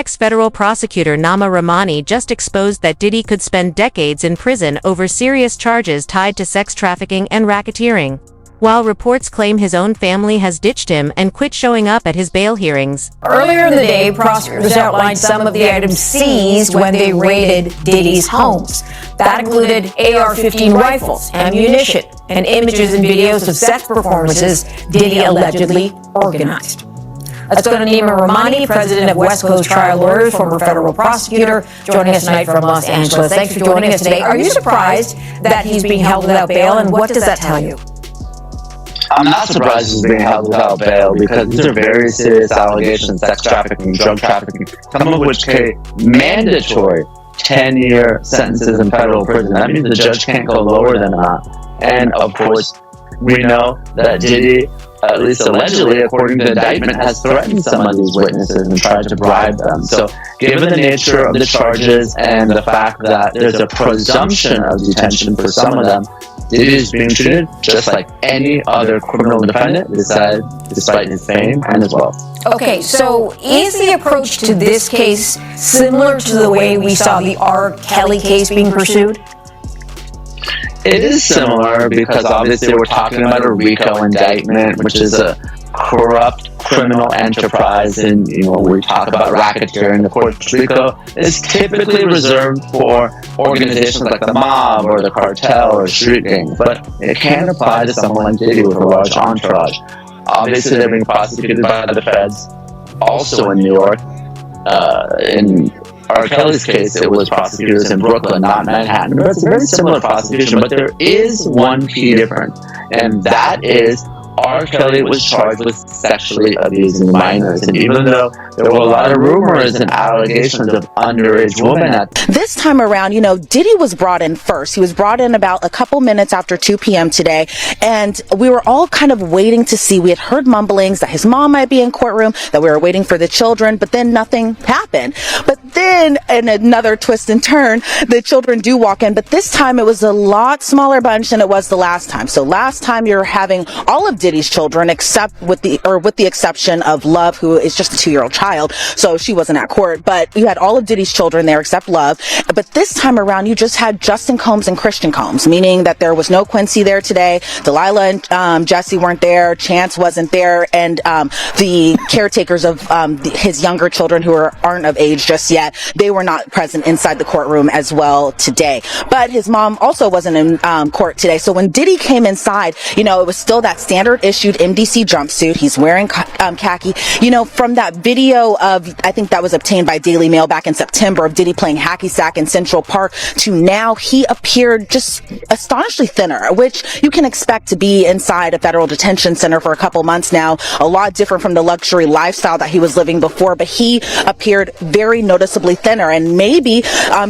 Ex-federal prosecutor Nama Rahmani just exposed that Diddy could spend decades in prison over serious charges tied to sex trafficking and racketeering. While reports claim his own family has ditched him and quit showing up at his bail hearings. Earlier in the day, prosecutors outlined some of the items seized when they raided Diddy's homes. That included AR-15 rifles, ammunition, and images and videos of sex performances Diddy allegedly organized. Let's go to Nima Rahmani, president of West Coast Trial Lawyers, former federal prosecutor, joining us tonight from Los Angeles. Thanks for joining us today. Are you surprised that he's being held without bail, and what does that tell you? I'm not surprised he's being held without bail because these are very serious allegations: sex trafficking, drug trafficking, some of which carry mandatory 10-year sentences in federal prison. That means the judge can't go lower than that. And of course, we know that Diddy, at least allegedly, according to the indictment, has threatened some of these witnesses and tried to bribe them. So given the nature of the charges and the fact that there's a presumption of detention for some of them, Diddy is being treated just like any other criminal defendant, despite his fame and his wealth. Okay, so is the approach to this case similar to the way we saw the R. Kelly case being pursued? It is similar because obviously we're talking about a RICO indictment, which is a corrupt criminal enterprise, and we talk about racketeering. Of course, RICO is typically reserved for organizations like the mob or the cartel or street gangs, but it can apply to someone like Diddy with a large entourage. Obviously, they're being prosecuted by the feds, also in New York. In R. Kelly's case, it was prosecutors in Brooklyn, not Manhattan. But it's a very similar prosecution, but there is one key difference, and that is R. Kelly was charged with sexually abusing minors. And even though there were a lot of rumors and allegations of underage women at this time around, Diddy was brought in first. He was brought in about a couple minutes after 2 p.m. today, and we were all kind of waiting to see. We had heard mumblings that his mom might be in courtroom, that we were waiting for the children, but then nothing happened. But then, in another twist and turn, the children do walk in, but this time it was a lot smaller bunch than it was the last time. So last time you're having all of Diddy's children, except with the exception of Love, who is just a 2-year-old child, so she wasn't at court. But you had all of Diddy's children there except Love. But this time around, you just had Justin Combs and Christian Combs, meaning that there was no Quincy there today. Delilah and Jesse weren't there. Chance wasn't there, and the caretakers of his younger children who aren't of age just yet, they were not present inside the courtroom as well today. But his mom also wasn't in court today. So when Diddy came inside, it was still that standard issued MDC jumpsuit. He's wearing khaki. From that video of, I think that was obtained by Daily Mail back in September, of Diddy playing hacky sack in Central Park, to now, he appeared just astonishingly thinner, which you can expect to be inside a federal detention center for a couple months now. A lot different from the luxury lifestyle that he was living before, but he appeared very noticeably thinner, and maybe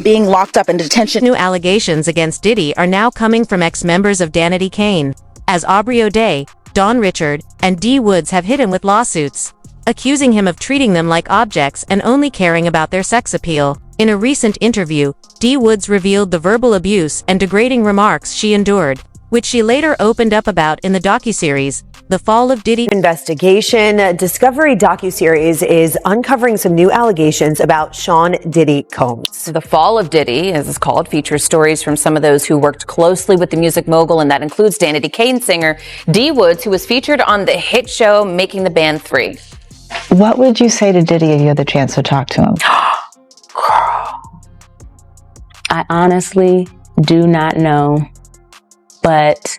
being locked up in detention. New allegations against Diddy are now coming from ex-members of Danity Kane, as Aubrey O'Day, Don Richard, and D. Woods have hit him with lawsuits, accusing him of treating them like objects and only caring about their sex appeal. In a recent interview, D. Woods revealed the verbal abuse and degrading remarks she endured, which she later opened up about in the docuseries, The Fall of Diddy. Investigation Discovery docuseries is uncovering some new allegations about Sean Diddy Combs. The Fall of Diddy, as it's called, features stories from some of those who worked closely with the music mogul, and that includes Danity Kane singer D. Woods, who was featured on the hit show Making the Band 3. What would you say to Diddy if you had the chance to talk to him? I honestly do not know, but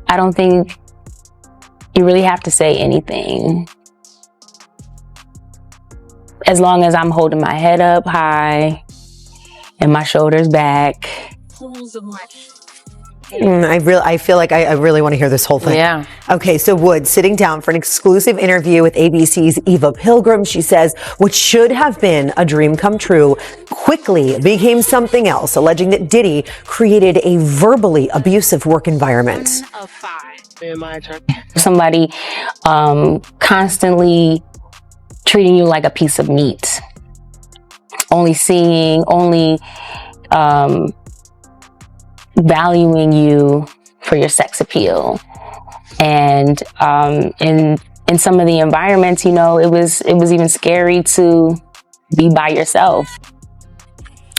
I don't think you really have to say anything. As long as I'm holding my head up high and my shoulders back. I feel like I really want to hear this whole thing. Yeah. Okay, so Woods sitting down for an exclusive interview with ABC's Eva Pilgrim. She says what should have been a dream come true quickly became something else, alleging that Diddy created a verbally abusive work environment. Somebody constantly treating you like a piece of meat. Only valuing you for your sex appeal. And in some of the environments, it was even scary to be by yourself.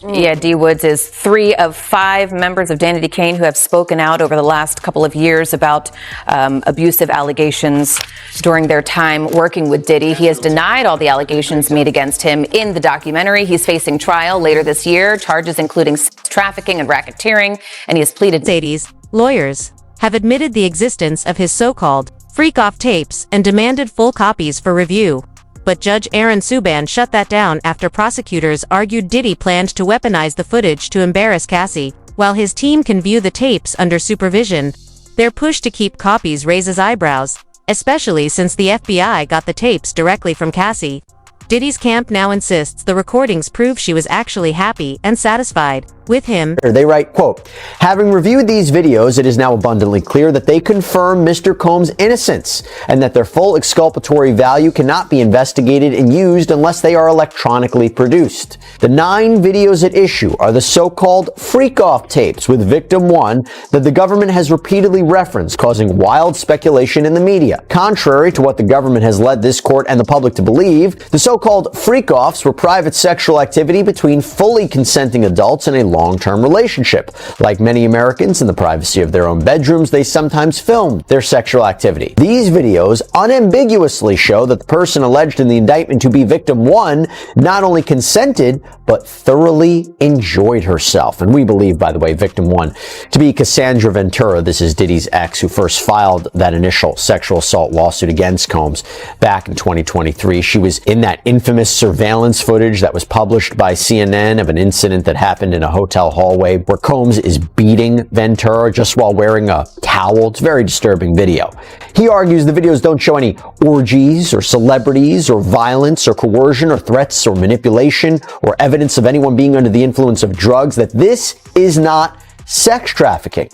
Yeah, D. Woods is 3 of 5 members of Danity Kane who have spoken out over the last couple of years about abusive allegations during their time working with Diddy. He has denied all the allegations made against him in the documentary. He's facing trial later this year, charges including trafficking and racketeering, and he has pleaded. Sadie's lawyers have admitted the existence of his so-called freak-off tapes and demanded full copies for review. But Judge Aaron Subban shut that down after prosecutors argued Diddy planned to weaponize the footage to embarrass Cassie. While his team can view the tapes under supervision, their push to keep copies raises eyebrows, especially since the FBI got the tapes directly from Cassie. Diddy's camp now insists the recordings prove she was actually happy and satisfied with him. They write, quote, having reviewed these videos, it is now abundantly clear that they confirm Mr. Combs' innocence and that their full exculpatory value cannot be investigated and used unless they are electronically produced. The 9 videos at issue are the so-called freak-off tapes with victim 1 that the government has repeatedly referenced, causing wild speculation in the media. Contrary to what the government has led this court and the public to believe, the so-called freak-offs were private sexual activity between fully consenting adults in a long-term relationship. Like many Americans in the privacy of their own bedrooms, they sometimes film their sexual activity. These videos unambiguously show that the person alleged in the indictment to be victim 1 not only consented, but thoroughly enjoyed herself. And we believe, by the way, victim 1 to be Cassandra Ventura. This is Diddy's ex, who first filed that initial sexual assault lawsuit against Combs back in 2023. She was in that infamous surveillance footage that was published by CNN of an incident that happened in a hotel hallway where Combs is beating Ventura just while wearing a towel. It's a very disturbing video. He argues the videos don't show any orgies or celebrities or violence or coercion or threats or manipulation or evidence of anyone being under the influence of drugs, that this is not sex trafficking.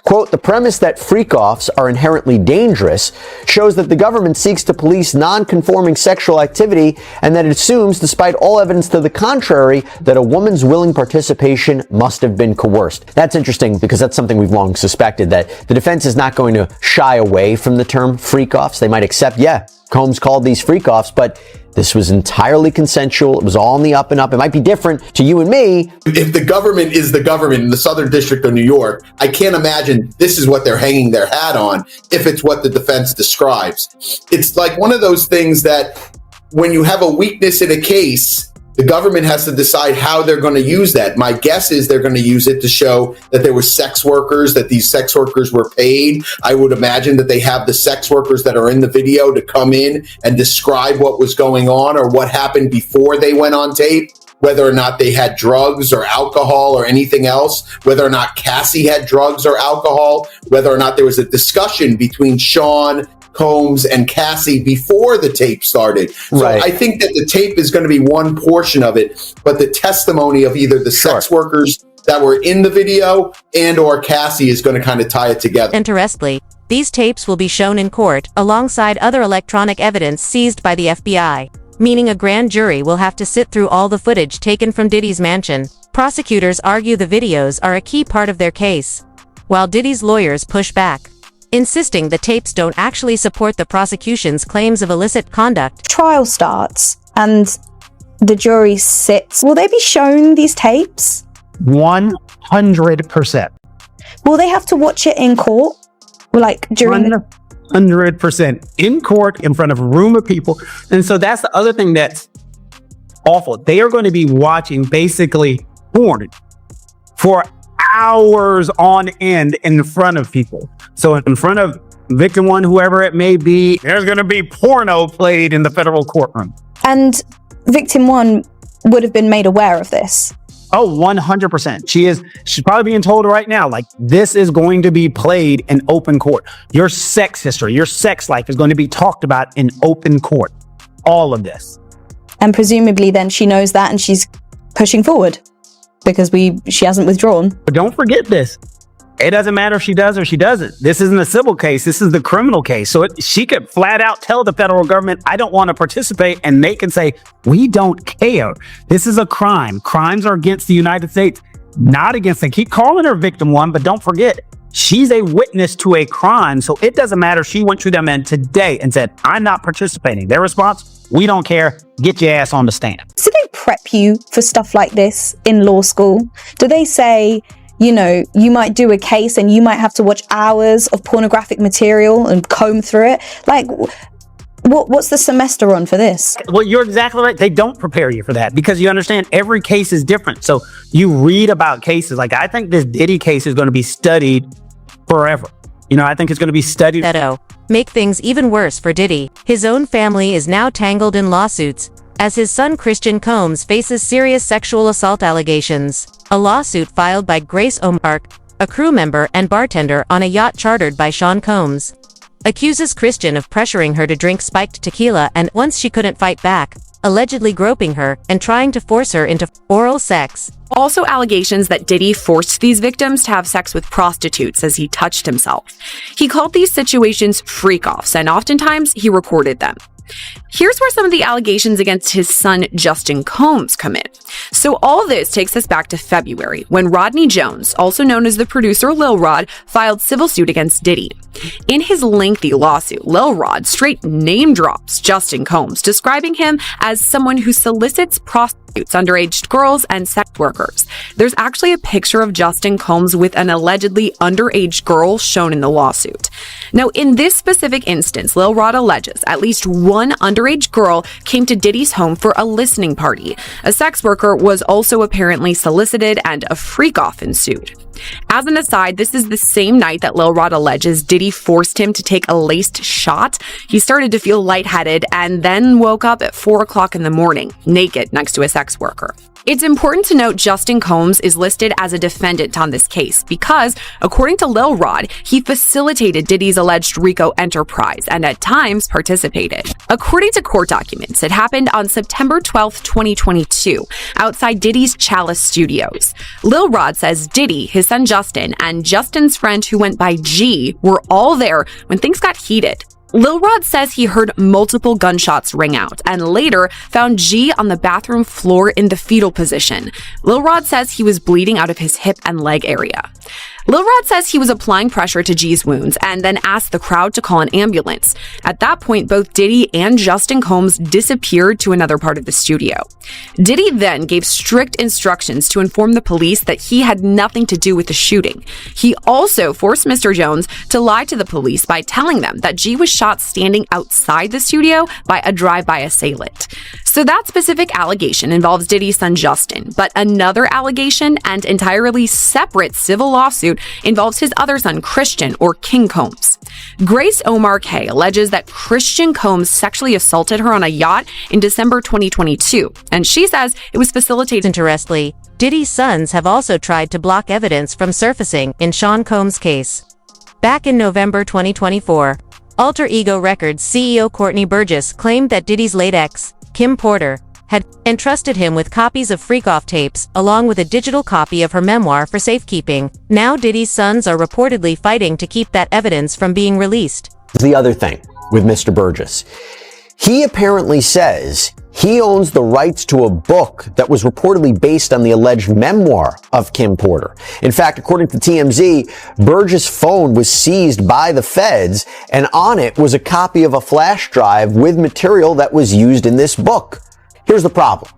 Quote, the premise that freak-offs are inherently dangerous shows that the government seeks to police non-conforming sexual activity and that it assumes, despite all evidence to the contrary, that a woman's willing participation must have been coerced. That's interesting because that's something we've long suspected, that the defense is not going to shy away from the term freak-offs. They might accept, yeah, Combs called these freak-offs, but this was entirely consensual. It was all in the up and up. It might be different to you and me. If the government is the government in the Southern District of New York, I can't imagine this is what they're hanging their hat on if it's what the defense describes. It's like one of those things that when you have a weakness in a case, the government has to decide how they're going to use that. My guess is they're going to use it to show that there were sex workers, that these sex workers were paid. I would imagine that they have the sex workers that are in the video to come in and describe what was going on or what happened before they went on tape, whether or not they had drugs or alcohol or anything else, whether or not Cassie had drugs or alcohol, whether or not there was a discussion between Sean, Combs, and Cassie before the tape started. So right. I think that the tape is going to be one portion of it, but the testimony of either the sex workers that were in the video and or Cassie is going to kind of tie it together. Interestingly, these tapes will be shown in court alongside other electronic evidence seized by the FBI, meaning a grand jury will have to sit through all the footage taken from Diddy's mansion. Prosecutors argue the videos are a key part of their case, while Diddy's lawyers push back, insisting the tapes don't actually support the prosecution's claims of illicit conduct. Trial starts and the jury sits. Will they be shown these tapes? 100%. Will they have to watch it in court? Like during 100% in court in front of a room of people. And so that's the other thing that's awful. They are going to be watching basically porn for hours on end in front of people. So in front of victim 1, whoever it may be, there's going to be porno played in the federal courtroom. And victim 1 would have been made aware of this. Oh, 100%. She's probably being told right now, like, this is going to be played in open court. Your sex history, your sex life is going to be talked about in open court. All of this. And presumably then she knows that and she's pushing forward because she hasn't withdrawn. But don't forget this. It doesn't matter if she does or she doesn't. This isn't a civil case. This is the criminal case. So she could flat out tell the federal government, I don't want to participate. And they can say, we don't care. This is a crime. Crimes are against the United States, not against them. Keep calling her victim 1, but don't forget, she's a witness to a crime, so it doesn't matter. She went to them in today and said, I'm not participating. Their response, we don't care. Get your ass on the stand. Do they prep you for stuff like this in law school? Do they say, you know, you might do a case and you might have to watch hours of pornographic material and comb through it? Like, what's the semester on for this? Well, you're exactly right. They don't prepare you for that because you understand every case is different. So you read about cases. Like, I think this Diddy case is going to be studied forever. You know, I think it's going to be studied. Make things even worse for Diddy. His own family is now tangled in lawsuits as his son Christian Combs faces serious sexual assault allegations. A lawsuit filed by Grace Omar, a crew member and bartender on a yacht chartered by Sean Combs, accuses Christian of pressuring her to drink spiked tequila and, once she couldn't fight back, allegedly groping her and trying to force her into oral sex. Also allegations that Diddy forced these victims to have sex with prostitutes as he touched himself. He called these situations freak-offs, and oftentimes he recorded them. Here's where some of the allegations against his son Justin Combs come in. So all this takes us back to February, when Rodney Jones, also known as the producer Lil Rod, filed civil suit against Diddy. In his lengthy lawsuit, Lil Rod straight name drops Justin Combs, describing him as someone who solicits prostitutes, underage girls, and sex workers. There's actually a picture of Justin Combs with an allegedly underage girl shown in the lawsuit. Now, in this specific instance, Lil Rod alleges at least one underage girl came to Diddy's home for a listening party. A sex worker was also apparently solicited, and a freak-off ensued. As an aside, this is the same night that Lil Rod alleges Diddy forced him to take a laced shot. He started to feel lightheaded and then woke up at 4 o'clock in the morning, naked next to a sex worker. It's important to note Justin Combs is listed as a defendant on this case because, according to Lil Rod, he facilitated Diddy's alleged RICO enterprise and at times participated. According to court documents, it happened on September 12, 2022, outside Diddy's Chalice Studios. Lil Rod says Diddy, his son Justin, and Justin's friend who went by G were all there when things got heated. Lil Rod says he heard multiple gunshots ring out and later found G on the bathroom floor in the fetal position. Lil Rod says he was bleeding out of his hip and leg area. Lil Rod says he was applying pressure to G's wounds and then asked the crowd to call an ambulance. At that point, both Diddy and Justin Combs disappeared to another part of the studio. Diddy then gave strict instructions to inform the police that he had nothing to do with the shooting. He also forced Mr. Jones to lie to the police by telling them that G was shot standing outside the studio by a drive-by assailant. So that specific allegation involves Diddy's son Justin, but another allegation and entirely separate civil lawsuit involves his other son Christian, or King Combs. Grace Omar K alleges that Christian Combs sexually assaulted her on a yacht in December 2022, and she says it was facilitated. Interestingly, Diddy's sons have also tried to block evidence from surfacing in Sean Combs' case. Back in November 2024, Alter Ego Records CEO Courtney Burgess claimed that Diddy's late ex, Kim Porter, had entrusted him with copies of freak-off tapes, along with a digital copy of her memoir for safekeeping. Now Diddy's sons are reportedly fighting to keep that evidence from being released. The other thing with Mr. Burgess, he apparently says he owns the rights to a book that was reportedly based on the alleged memoir of Kim Porter. In fact, according to TMZ, Burgess' phone was seized by the feds, and on it was a copy of a flash drive with material that was used in this book. Here's the problem.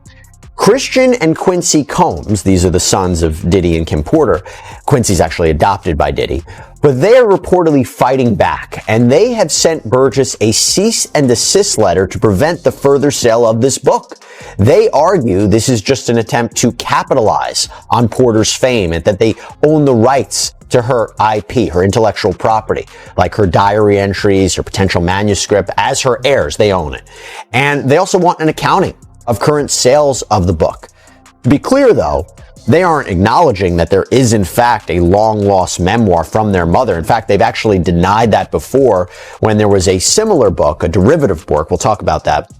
Christian and Quincy Combs, these are the sons of Diddy and Kim Porter. Quincy's actually adopted by Diddy, but they are reportedly fighting back, and they have sent Burgess a cease and desist letter to prevent the further sale of this book. They argue this is just an attempt to capitalize on Porter's fame and that they own the rights to her IP, her intellectual property, like her diary entries, her potential manuscript. As her heirs, they own it. And they also want an accounting of current sales of the book. To be clear, though, they aren't acknowledging that there is, in fact, a long-lost memoir from their mother. In fact, they've actually denied that before when there was a similar book, a derivative work, we'll talk about that,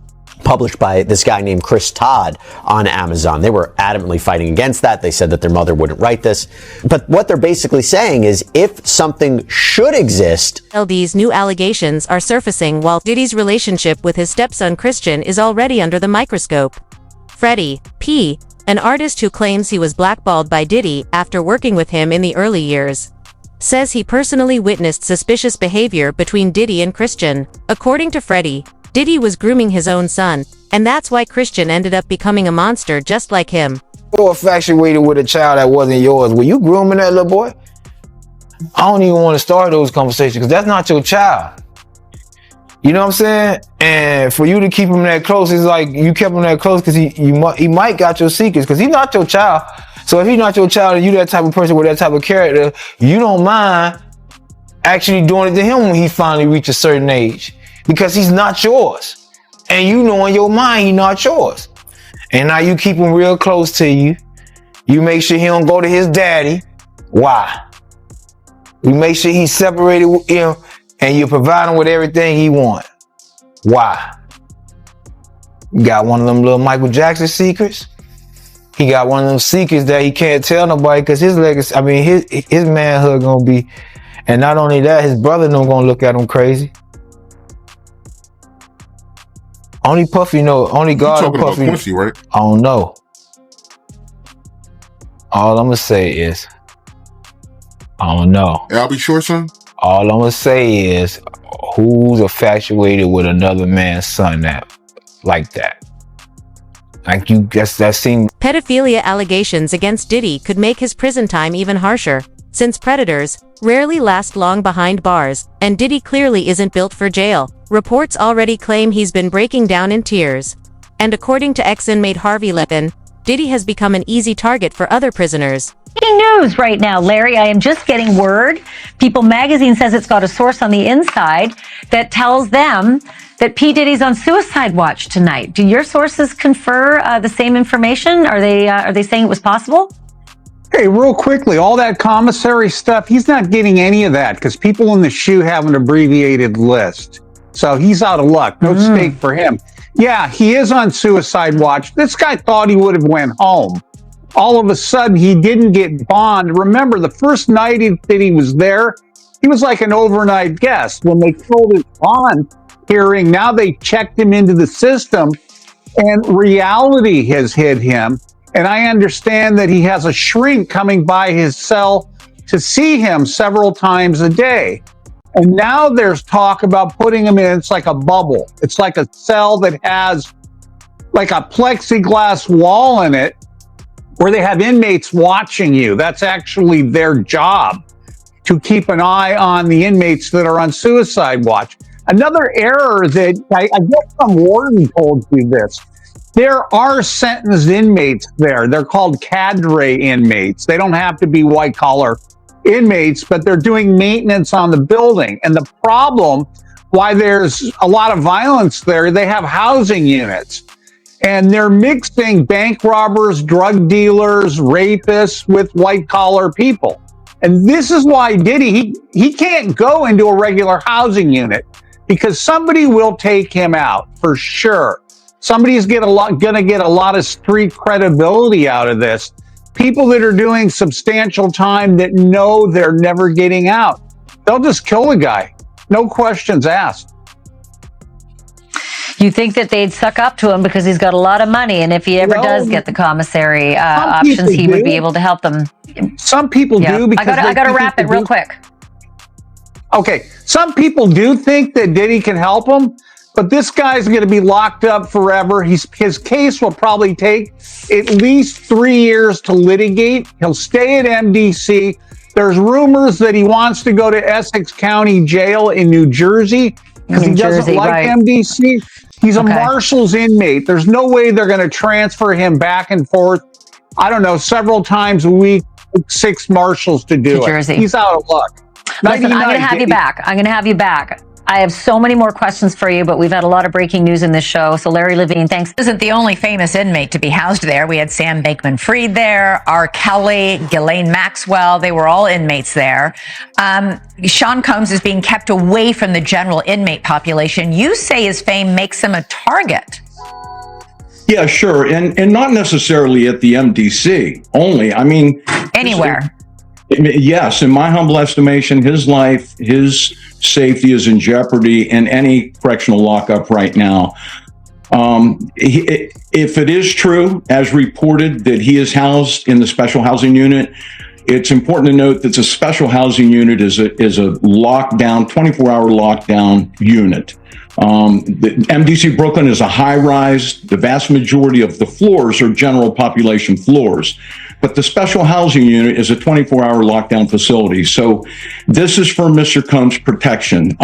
published by this guy named Chris Todd on Amazon. They were adamantly fighting against that. They said that their mother wouldn't write this. But what they're basically saying is if something should exist... LD's new allegations are surfacing while Diddy's relationship with his stepson Christian is already under the microscope. Freddie P., an artist who claims he was blackballed by Diddy after working with him in the early years, says he personally witnessed suspicious behavior between Diddy and Christian. According to Freddie, Diddy was grooming his own son, and that's why Christian ended up becoming a monster just like him. You're infatuated with a child that wasn't yours. Were you grooming that little boy? I don't even want to start those conversations because that's not your child. You know what I'm saying? And for you to keep him that close, it's like you kept him that close because he might got your secrets because he's not your child. So if he's not your child and you that type of person with that type of character, you don't mind actually doing it to him when he finally reaches a certain age because he's not yours. And you know in your mind he's not yours. And now you keep him real close to you. You make sure he don't go to his daddy. Why? You make sure he's separated with him and you provide him with everything he wants. Why? You got one of them little Michael Jackson secrets. He got one of them secrets that he can't tell nobody because his legacy, his manhood gonna be, and not only that, his brother no gonna look at him crazy. Only Puffy know, only God and Puffy. Quincy, right? I don't know. All I'm gonna say is, I don't know. Albie Short son? All I'm gonna say is, who's infatuated with another man's son like that? Like you guess that seemed. Pedophilia allegations against Diddy could make his prison time even harsher, since predators rarely last long behind bars, and Diddy clearly isn't built for jail. Reports already claim he's been breaking down in tears. And according to ex-inmate Harvey Lepin, Diddy has become an easy target for other prisoners. Breaking news right now, Larry. I am just getting word. People magazine says it's got a source on the inside that tells them that P. Diddy's on suicide watch tonight. Do your sources confer the same information? Are they saying it was possible? Hey, real quickly, all that commissary stuff, he's not getting any of that because people in the SHU have an abbreviated list. So he's out of luck. No stake for him. Yeah, he is on suicide watch. This guy thought he would have went home. All of a sudden, he didn't get bond. Remember, the first night that he was there, he was like an overnight guest. When they killed his bond hearing, now they checked him into the system, and reality has hit him. And I understand that he has a shrink coming by his cell to see him several times a day. And now there's talk about putting him in, it's like a bubble. It's like a cell that has like a plexiglass wall in it where they have inmates watching you. That's actually their job, to keep an eye on the inmates that are on suicide watch. Another error that I guess some warden told you this. There are sentenced inmates there. They're called cadre inmates. They don't have to be white collar inmates, but they're doing maintenance on the building. And the problem why there's a lot of violence there, they have housing units. And they're mixing bank robbers, drug dealers, rapists with white collar people. And this is why Diddy, he can't go into a regular housing unit because somebody will take him out for sure. Somebody's gonna get a lot of street credibility out of this. People that are doing substantial time that know they're never getting out. They'll just kill the guy. No questions asked. You think that they'd suck up to him because he's got a lot of money, and if he ever does get the commissary options, he would be able to help them. Some people do. Because I got to wrap it real quick. Okay, some people do think that Diddy can help them, but this guy's going to be locked up forever. His case will probably take at least 3 years to litigate. He'll stay at MDC. There's rumors that he wants to go to Essex County Jail in New Jersey because he doesn't like MDC. He's a Marshals inmate. There's no way they're going to transfer him back and forth, I don't know, several times a week, 6 Marshals to do it. He's out of luck. Listen, I'm going to have you back. I'm going to have you back. I have so many more questions for you, but we've had a lot of breaking news in this show. So Larry Levine, thanks. Isn't the only famous inmate to be housed there. We had Sam Bankman-Fried there, R. Kelly, Ghislaine Maxwell. They were all inmates there. Sean Combs is being kept away from the general inmate population. You say his fame makes him a target. Yeah, sure. And not necessarily at the MDC only. I mean, anywhere. Yes, in my humble estimation, his life, his safety is in jeopardy in any correctional lockup right now. If it is true, as reported, that he is housed in the special housing unit, It's important to note that the special housing unit is a lockdown, 24-hour lockdown unit. The MDC Brooklyn is a high-rise. The vast majority of the floors are general population floors. But the special housing unit is a 24-hour lockdown facility. So this is for Mr. Combs' protection.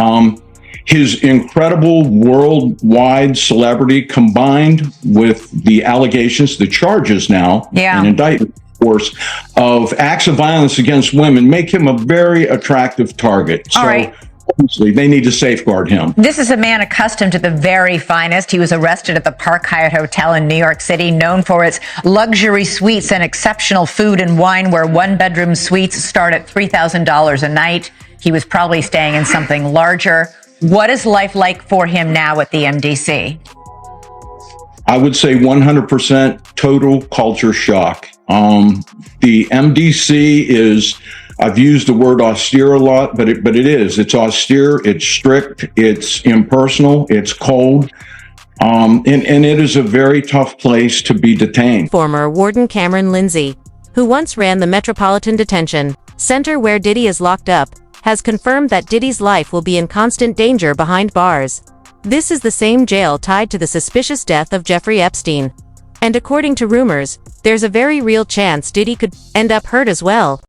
His incredible worldwide celebrity combined with the allegations, the charges now, an indictment, of course, of acts of violence against women make him a very attractive target. All right. Obviously, they need to safeguard him. This is a man accustomed to the very finest. He was arrested at the Park Hyatt Hotel in New York City, known for its luxury suites and exceptional food and wine, where one-bedroom suites start at $3,000 a night. He was probably staying in something larger. What is life like for him now at the MDC? I would say 100% total culture shock. The MDC is, I've used the word austere a lot, but it is. It's austere, it's strict, it's impersonal, it's cold, and it is a very tough place to be detained. Former Warden Cameron Lindsay, who once ran the Metropolitan Detention Center where Diddy is locked up, has confirmed that Diddy's life will be in constant danger behind bars. This is the same jail tied to the suspicious death of Jeffrey Epstein. And according to rumors, there's a very real chance Diddy could end up hurt as well.